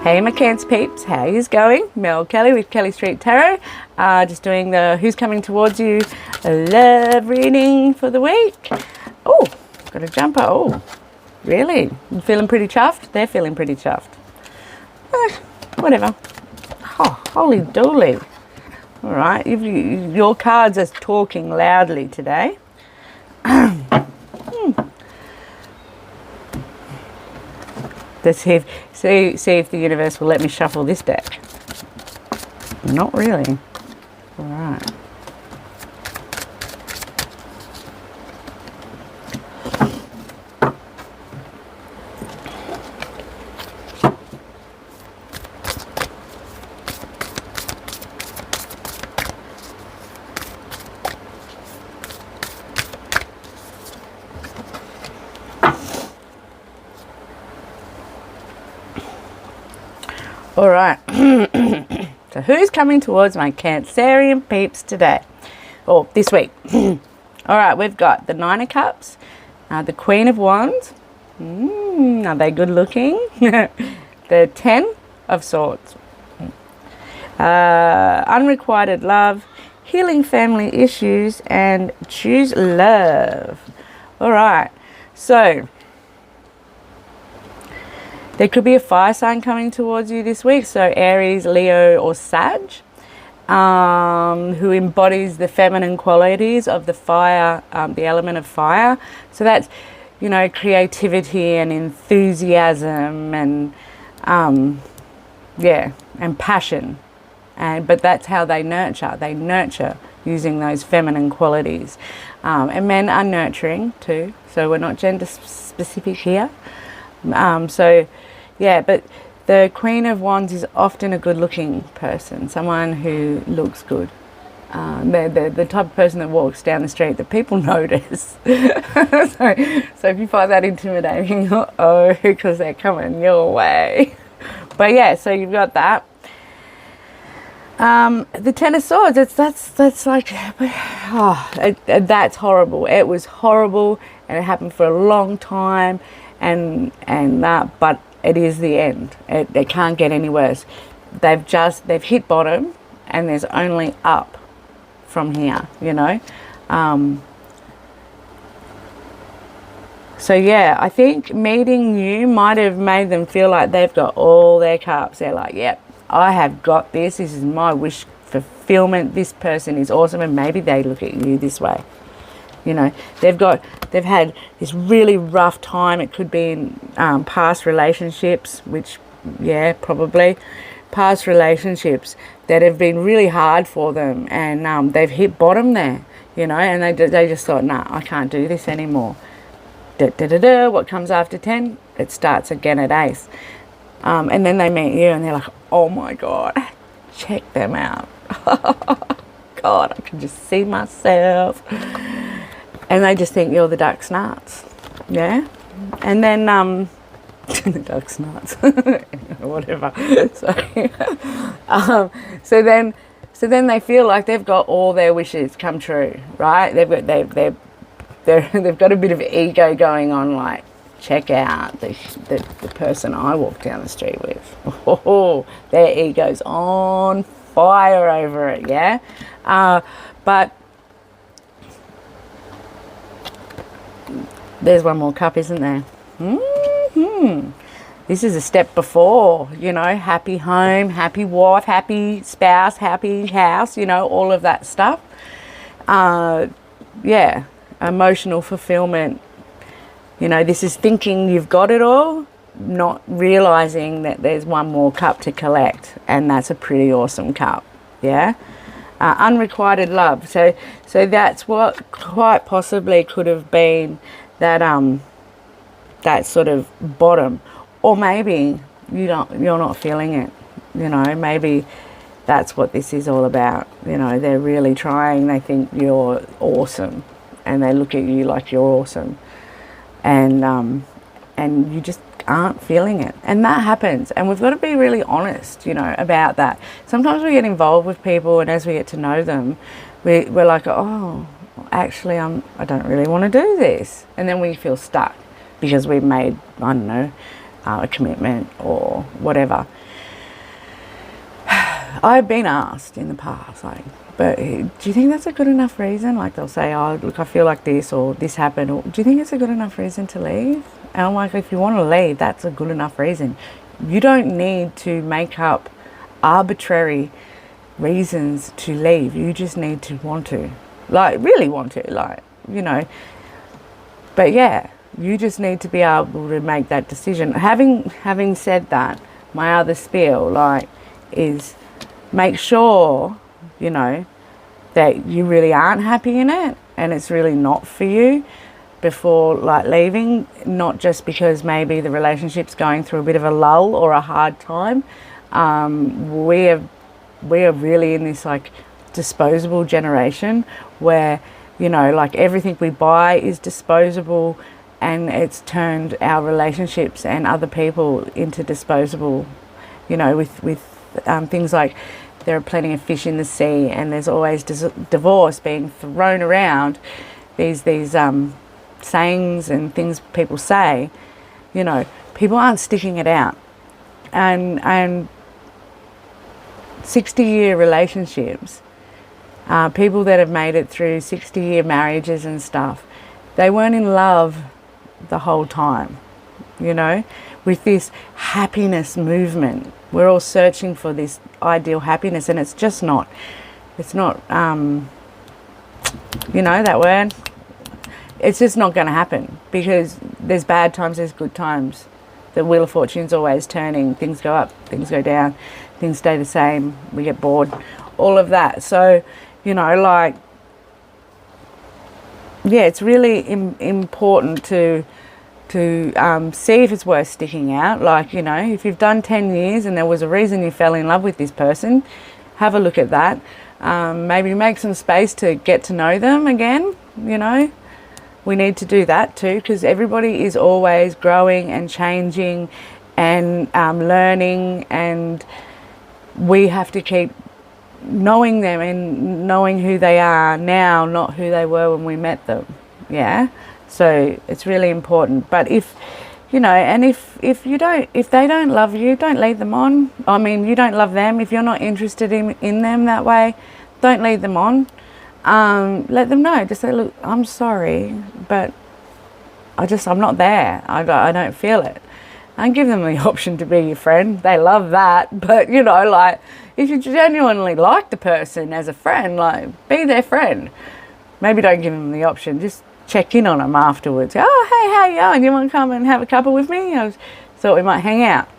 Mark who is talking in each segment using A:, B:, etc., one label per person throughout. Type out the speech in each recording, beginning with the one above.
A: Hey my Cancer peeps, how yous going? Mel Kelly with Kelly Street Tarot. Just doing the Who's Coming Towards You love reading for the week. Oh, got a jumper. Oh, really? You feeling pretty chuffed? They're feeling pretty chuffed. Whatever. Oh, holy dooly. All right, your cards are talking loudly today. Let's see if the universe will let me shuffle this deck. Not really. All right. All right. So who's coming towards my Cancerian peeps today? Or this week? All right, we've got the Nine of Cups, the Queen of Wands. Are they good looking? The Ten of Swords. Unrequited love, healing family issues, and choose love. All right. So there could be a fire sign coming towards you this week. So Aries, Leo, or Sag, who embodies the feminine qualities of the fire, the element of fire. So that's, you know, creativity and enthusiasm and, yeah, and passion. But that's how they nurture. They nurture using those feminine qualities. And men are nurturing too. So we're not gender specific here. So, yeah, but the Queen of Wands is often a good-looking person, someone who looks good. They're the type of person that walks down the street that people notice. So if you find that intimidating, because they're coming your way. But yeah, so you've got that. The Ten of Swords, that's like, that's horrible. It was horrible, and it happened for a long time. But it is the end. It can't get any worse. They've hit bottom, and there's only up from here, you know. So yeah, I think meeting you might have made them feel like they've got all their cups. They're like, yep, I have got this. This is my wish fulfillment. This person is awesome, and maybe they look at you this way. You know, they've had this really rough time. It could be in past relationships, which, yeah, probably past relationships that have been really hard for them, and they've hit bottom there, you know, and they just thought, nah, I can't do this anymore. What comes after 10? It starts again at Ace. And then they meet you, and they're like, oh my God, check them out. God, I can just see myself. And they just think you're the duck's nuts, yeah? And then, the duck's nuts, whatever. So then they feel like they've got all their wishes come true, right? They've got a bit of ego going on, like, check out the person I walk down the street with. Oh, their ego's on fire over it, yeah? But there's one more cup, isn't there? This is a step before, you know, happy home, happy wife, happy spouse, happy house, you know, all of that stuff. Yeah, emotional fulfillment. You know, this is thinking you've got it all, not realizing that there's one more cup to collect, and that's a pretty awesome cup, yeah? Unrequited love. So that's what quite possibly could have been that sort of bottom, or maybe you're not feeling it, you know. Maybe that's what this is all about, you know. They're really trying. They think you're awesome, and they look at you like you're awesome, and you just aren't feeling it. And that happens, and we've got to be really honest, you know, about that. Sometimes we get involved with people, and as we get to know them, we're like, oh, actually, I don't really want to do this. And then we feel stuck because we've made, I don't know, a commitment or whatever. I've been asked in the past, like, but do you think that's a good enough reason? Like, they'll say, oh, look, I feel like this, or this happened, or do you think it's a good enough reason to leave? And I'm like, if you want to leave, that's a good enough reason. You don't need to make up arbitrary reasons to leave. You just need to want to, like, really want to, like, you know. But yeah, you just need to be able to make that decision. Having said that, my other spiel, like, is make sure, you know, that you really aren't happy in it and it's really not for you before, like, leaving. Not just because maybe the relationship's going through a bit of a lull or a hard time. We are really in this, like, disposable generation where, you know, like, everything we buy is disposable, and it's turned our relationships and other people into disposable, you know, with things like there are plenty of fish in the sea, and there's always divorce being thrown around, these sayings and things people say. You know, people aren't sticking it out, and 60-year relationships, people that have made it through 60-year marriages and stuff, they weren't in love the whole time, you know. With this happiness movement, we're all searching for this ideal happiness, and it's just not, you know, that word, it's just not going to happen, because there's bad times, there's good times. The wheel of fortune's always turning. Things go up, things go down, things stay the same, we get bored, all of that. So, you know, like, yeah, it's really important to see if it's worth sticking out. Like, you know, if you've done 10 years and there was a reason you fell in love with this person, have a look at that. Maybe make some space to get to know them again, you know. We need to do that too, because everybody is always growing and changing and learning, and we have to keep knowing them and knowing who they are now, not who they were when we met them. Yeah, so it's really important. But if, you know, and if they don't love you, don't lead them on. I mean, you don't love them. If you're not interested in them that way, don't lead them on. Let them know. Just say, look, I'm sorry, but I'm not there. I don't feel it. And give them the option to be your friend. They love that. But, you know, like, if you genuinely like the person as a friend, like, be their friend. Maybe don't give them the option. Just check in on them afterwards. Oh, hey, how you going? You want to come and have a cuppa with me? I thought we might hang out.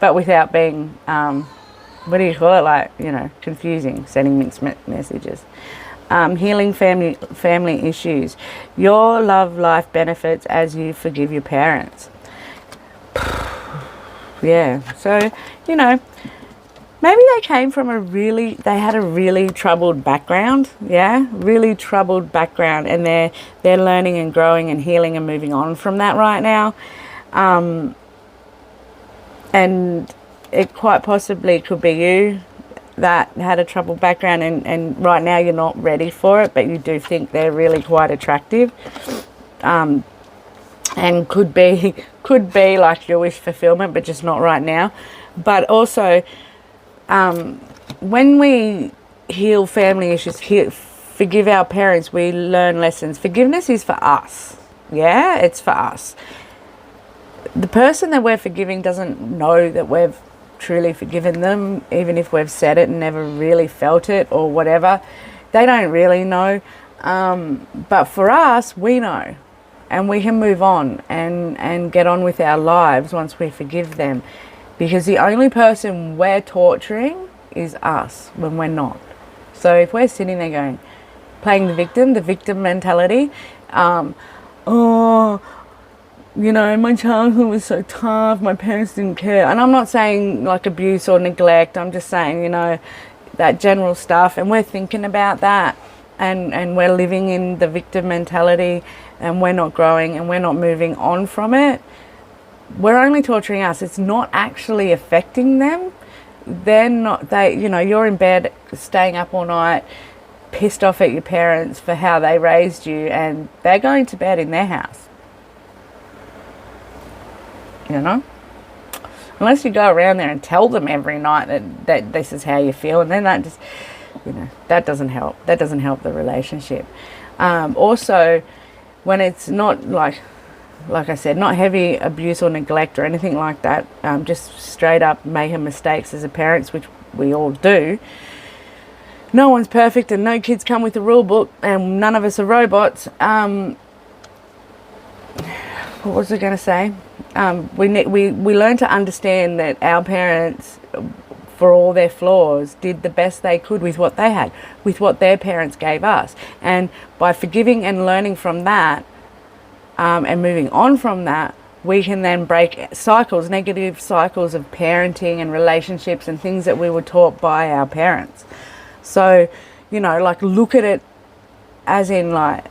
A: But without being, what do you call it? Like, you know, confusing, sending mixed messages. Healing family issues. Your love life benefits as you forgive your parents. Yeah, so, you know, maybe they had a really troubled background. Yeah, really troubled background, and they're learning and growing and healing and moving on from that right now. And it quite possibly could be you that had a troubled background, and right now you're not ready for it, but you do think they're really quite attractive. And could be like your wish fulfillment, but just not right now. But also, when we heal family issues, forgive our parents, we learn lessons. Forgiveness is for us. Yeah, it's for us. The person that we're forgiving doesn't know that we've truly forgiven them, even if we've said it and never really felt it or whatever. They don't really know. But for us, we know. And we can move on and get on with our lives once we forgive them. Because the only person we're torturing is us when we're not. So if we're sitting there going, playing the victim mentality, oh, you know, my childhood was so tough, my parents didn't care. And I'm not saying like abuse or neglect, I'm just saying, you know, that general stuff. And we're thinking about that, and we're living in the victim mentality, and we're not growing and we're not moving on from it. We're only torturing us. It's not actually affecting them. You know, you're in bed staying up all night, pissed off at your parents for how they raised you, and they're going to bed in their house. You know? unless you go around there and tell them every night that this is how you feel, and then that just, that doesn't help. That doesn't help the relationship. Also, when it's not like I said, not heavy abuse or neglect or anything like that, just straight up making mistakes as a parents, which we all do. No one's perfect and no kids come with a rule book, and none of us are robots. What was I going to say? We learn to understand that our parents, for all their flaws, did the best they could with what they had, with what their parents gave us. And by forgiving and learning from that, and moving on from that, we can then break cycles, negative cycles of parenting and relationships and things that we were taught by our parents. So, like, look at it as in like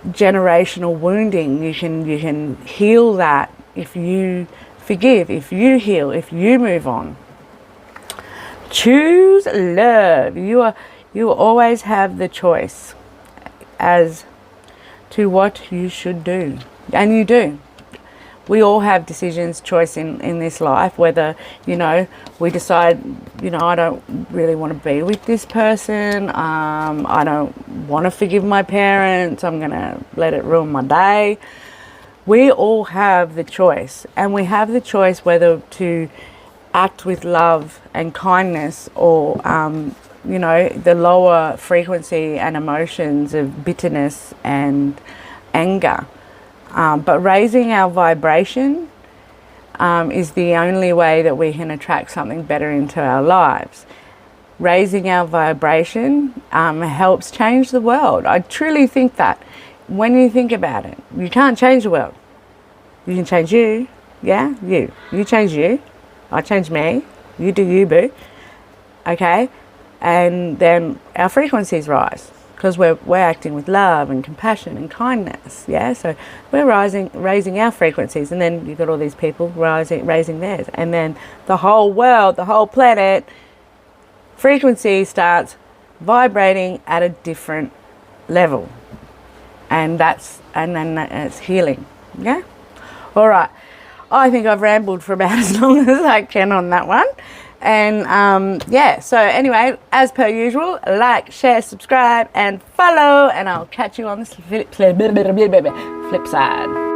A: generational wounding. You can heal that if you forgive, if you heal, if you move on. Choose love. You always have the choice as to what you should do, and you do. We all have decisions, choice in this life, whether, we decide, I don't really want to be with this person, I don't want to forgive my parents, I'm going to let it ruin my day. We all have the choice, and we have the choice whether to act with love and kindness or, the lower frequency and emotions of bitterness and anger. But raising our vibration is the only way that we can attract something better into our lives. Raising our vibration helps change the world. I truly think that. When you think about it, you can't change the world. You can change you. Yeah, you. You change you. I change me. You do you, boo. Okay? And then our frequencies rise, because we're acting with love and compassion and kindness, yeah? So we're raising our frequencies, and then you've got all these people raising theirs. And then the whole world, the whole planet, frequency starts vibrating at a different level. And then it's healing, yeah? All right. I think I've rambled for about as long as I can on that one. And so anyway, as per usual, like, share, subscribe and follow, and I'll catch you on the flip side.